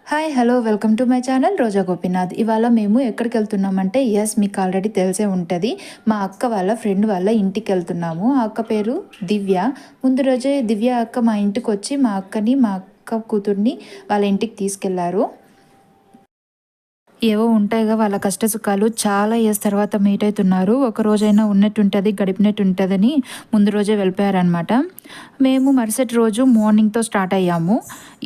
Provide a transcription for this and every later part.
Hi hello welcome to my channel Roja Gopinath. ఇవాళ మేము ఎక్కడికి వెళ్తున్నామంటే మీకు ఆల్రెడీ తెలిసే ఉంటుంది. మా అక్క వాళ్ళ ఫ్రెండ్ వాళ్ళ ఇంటికి వెళ్తున్నాము. ఆ అక్క పేరు దివ్య. ముందు రోజే దివ్య అక్క మా ఇంటికి వచ్చి మా అక్కని మా అక్క కూతుర్ని వాళ్ళ ఇంటికి తీసుకెళ్లారు. ఏవో ఉంటాయిగా వాళ్ళ కష్ట సుఖాలు. చాలా ఇయర్స్ తర్వాత మీట్ అవుతున్నారు. ఒక రోజైనా ఉన్నట్టుంటుంది, గడిపినట్టు ఉంటుందని ముందు రోజే వెళ్ళిపోయారనమాట. మేము మరుసటి రోజు మార్నింగ్తో స్టార్ట్ అయ్యాము.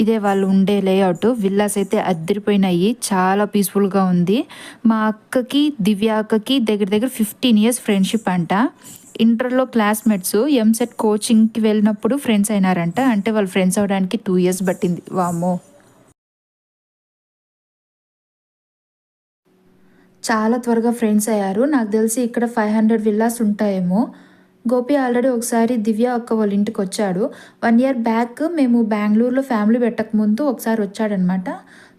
ఇదే వాళ్ళు ఉండే లేఅవుట్. విల్లాస్ అయితే అద్దరిపోయినాయి, చాలా పీస్ఫుల్గా ఉంది. మా అక్కకి దివ్య అక్కకి దగ్గర దగ్గర 15 ఇయర్స్ ఫ్రెండ్షిప్ అంట. ఇంటర్లో క్లాస్మేట్స్. ఎంసెట్ కోచింగ్కి వెళ్ళినప్పుడు ఫ్రెండ్స్ అయినారంట. అంటే వాళ్ళు ఫ్రెండ్స్ అవడానికి 2 ఇయర్స్ పట్టింది. వామ్మో, చాలా త్వరగా ఫ్రెండ్స్ అయ్యారు. నాకు తెలిసి ఇక్కడ 500 విల్లాస్ ఉంటాయేమో. గోపి ఆల్రెడీ ఒకసారి దివ్య అక్క వాళ్ళ ఇంటికి వచ్చాడు. 1 ఇయర్ బ్యాక్ మేము బెంగళూరులో ఫ్యామిలీ పెట్టకముందు ఒకసారి వచ్చాడనమాట.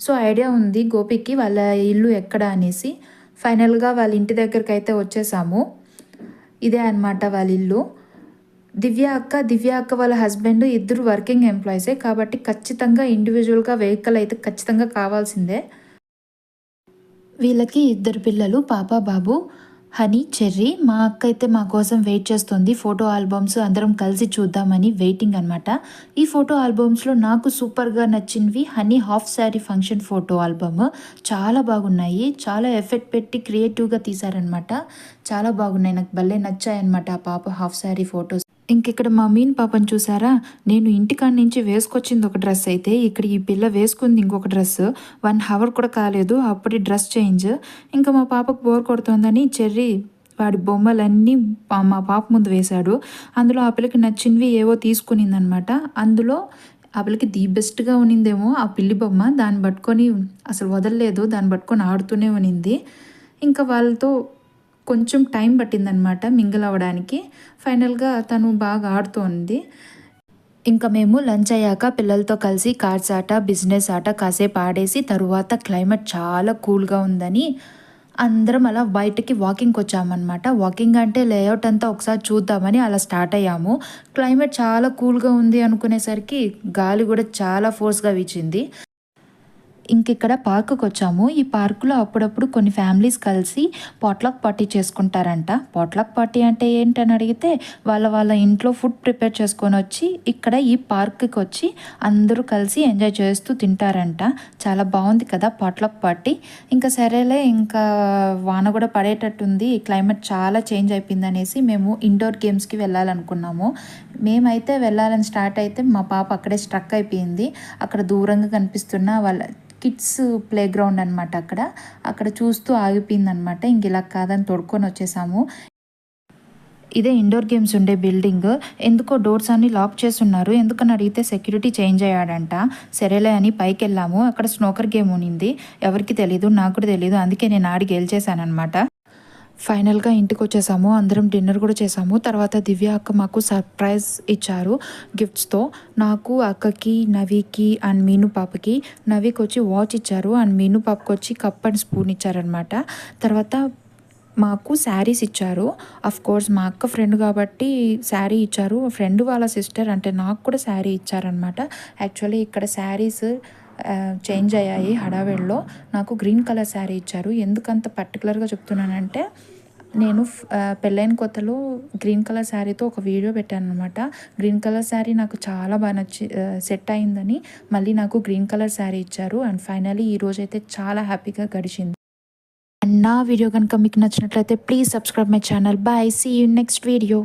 సో ఐడియా ఉంది గోపికి వాళ్ళ ఇల్లు ఎక్కడ అనేసి. ఫైనల్గా వాళ్ళ ఇంటి దగ్గరికి అయితే వచ్చేసాము. ఇదే అనమాట వాళ్ళ ఇల్లు. దివ్య అక్క వాళ్ళ హస్బెండ్ ఇద్దరు వర్కింగ్ ఎంప్లాయీసే కాబట్టి ఖచ్చితంగా ఇండివిజువల్గా వెహికల్ అయితే ఖచ్చితంగా కావాల్సిందే. వీళ్ళకి 2 పిల్లలు, పాప బాబు. Honey, cherry. మా అక్క అయితే మా కోసం వెయిట్ చేస్తుంది. ఫోటో ఆల్బమ్స్ అందరం కలిసి చూద్దామని వెయిటింగ్ అనమాట. ఈ ఫోటో ఆల్బమ్స్లో నాకు సూపర్గా నచ్చినవి honey half sari function photo album. చాలా బాగున్నాయి. చాలా ఎఫెక్ట్ పెట్టి క్రియేటివ్గా తీశారనమాట. చాలా బాగున్నాయి. నాకు భలే నచ్చాయన్నమాట ఆ పాప హాఫ్ శారీ ఫొటోస్. ఇంకిక్కడ మా మీన్ పాపని చూసారా? నేను ఇంటికాడ నుంచి వేసుకొచ్చింది ఒక డ్రెస్ అయితే ఇక్కడ ఈ పిల్ల వేసుకుంది ఇంకొక డ్రెస్. 1 అవర్ కూడా కాలేదు అప్పుడే డ్రెస్ చేంజ్. ఇంకా మా పాపకు బోర్ కొడుతోందని చెర్రీ వాడి బొమ్మలన్నీ మా పాప ముందు వేశాడు. అందులో ఆ పిల్లకి నచ్చినవి ఏవో తీసుకునిందనమాట. అందులో ఆ పిల్లకి ది బెస్ట్గా ఉన్నిందేమో ఆ పిల్లి బొమ్మ. దాన్ని పట్టుకొని అసలు వదలలేదు, దాన్ని పట్టుకొని ఆడుతూనే ఉన్నింది. ఇంకా వాళ్ళతో కొంచెం టైం పట్టిందనమాట మింగిల్ అవ్వడానికి. ఫైనల్గా తను బాగా ఆడుతోంది. ఇంకా మేము లంచ్ అయ్యాక పిల్లలతో కలిసి కార్డ్స్ ఆట, బిజినెస్ ఆట కాసేపు ఆడేసి తరువాత క్లైమేట్ చాలా కూల్గా ఉందని అందరం అలా బయటకి వాకింగ్కి వచ్చామన్నమాట. వాకింగ్ అంటే లేఅవుట్ అంతా ఒకసారి చూద్దామని అలా స్టార్ట్ అయ్యాము. క్లైమేట్ చాలా కూల్గా ఉంది అనుకునేసరికి గాలి కూడా చాలా ఫోర్స్గా వీచింది. ఇంకిక్కడ పార్కుకి వచ్చాము. ఈ పార్కులో అప్పుడప్పుడు కొన్ని ఫ్యామిలీస్ కలిసి పాట్‌లక్ పార్టీ చేసుకుంటారంట. పాట్‌లక్ పార్టీ అంటే ఏంటని అడిగితే వాళ్ళ వాళ్ళ ఇంట్లో ఫుడ్ ప్రిపేర్ చేసుకొని వచ్చి ఇక్కడ ఈ పార్క్‌కి వచ్చి అందరూ కలిసి ఎంజాయ్ చేస్తూ తింటారంట. చాలా బాగుంది కదా పాట్‌లక్ పార్టీ. ఇంకా సరేలే, ఇంకా వాన కూడా పడేటట్టుంది, క్లైమేట్ చాలా చేంజ్ అయిపోయిందనేసి మేము ఇండోర్ గేమ్స్కి వెళ్ళాలనుకున్నాము. మేమైతే వెళ్ళాలని స్టార్ట్ అయితే మా పాప అక్కడే స్ట్రక్ అయిపోయింది. అక్కడ దూరంగా కనిపిస్తున్న వాళ్ళ కిడ్స్ ప్లే గ్రౌండ్ అనమాట. అక్కడ చూస్తూ ఆగిపోయిందనమాట. ఇంక ఇలా కాదని తొడుక్కొని వచ్చేసాము. ఇదే ఇండోర్ గేమ్స్ ఉండే బిల్డింగ్. ఎందుకో డోర్స్ అన్ని లాక్ చేస్తున్నారు. ఎందుకని అడిగితే సెక్యూరిటీ చేంజ్ అయ్యాడంట. సరేలే అని పైకి వెళ్ళాము. అక్కడ స్నోకర్ గేమ్ ఉన్నింది. ఎవరికి తెలీదు, నాకు కూడా తెలీదు. అందుకే నేను ఆడి గెలిచేసాను అనమాట. ఫైనల్గా ఇంటికి వచ్చేసాము. అందరం డిన్నర్ కూడా చేసాము. తర్వాత దివ్య అక్క మాకు సర్ప్రైజ్ ఇచ్చారు గిఫ్ట్స్తో. నాకు, అక్కకి, నవికి అండ్ మీను పాపకి. నవికి వచ్చి వాచ్ ఇచ్చారు అండ్ మీను పాపకి వచ్చి కప్ అండ్ స్పూన్ ఇచ్చారనమాట. తర్వాత మాకు శారీస్ ఇచ్చారు. కోర్స్ మా అక్క ఫ్రెండ్ కాబట్టి శారీ ఇచ్చారు. ఫ్రెండ్ వాళ్ళ సిస్టర్ అంటే నాకు కూడా శారీ ఇచ్చారనమాట. యాక్చువల్లీ ఇక్కడ శారీస్ చేంజ్ అయ్యాయి హడావిడిలో. నాకు గ్రీన్ కలర్ శారీ ఇచ్చారు. ఎందుకంత పర్టికులర్గా చెప్తున్నానంటే నేను పెళ్ళైన కొత్తలో గ్రీన్ కలర్ శారీతో ఒక వీడియో పెట్టాను అనమాట. గ్రీన్ కలర్ శారీ నాకు చాలా బాగా నచ్చి సెట్ అయిందని మళ్ళీ నాకు గ్రీన్ కలర్ శారీ ఇచ్చారు. అండ్ ఫైనలీ ఈరోజైతే చాలా హ్యాపీగా గడిచింది. అండ్ నా వీడియో కనుక మీకు నచ్చినట్లయితే please subscribe my channel. Bye, see you next video.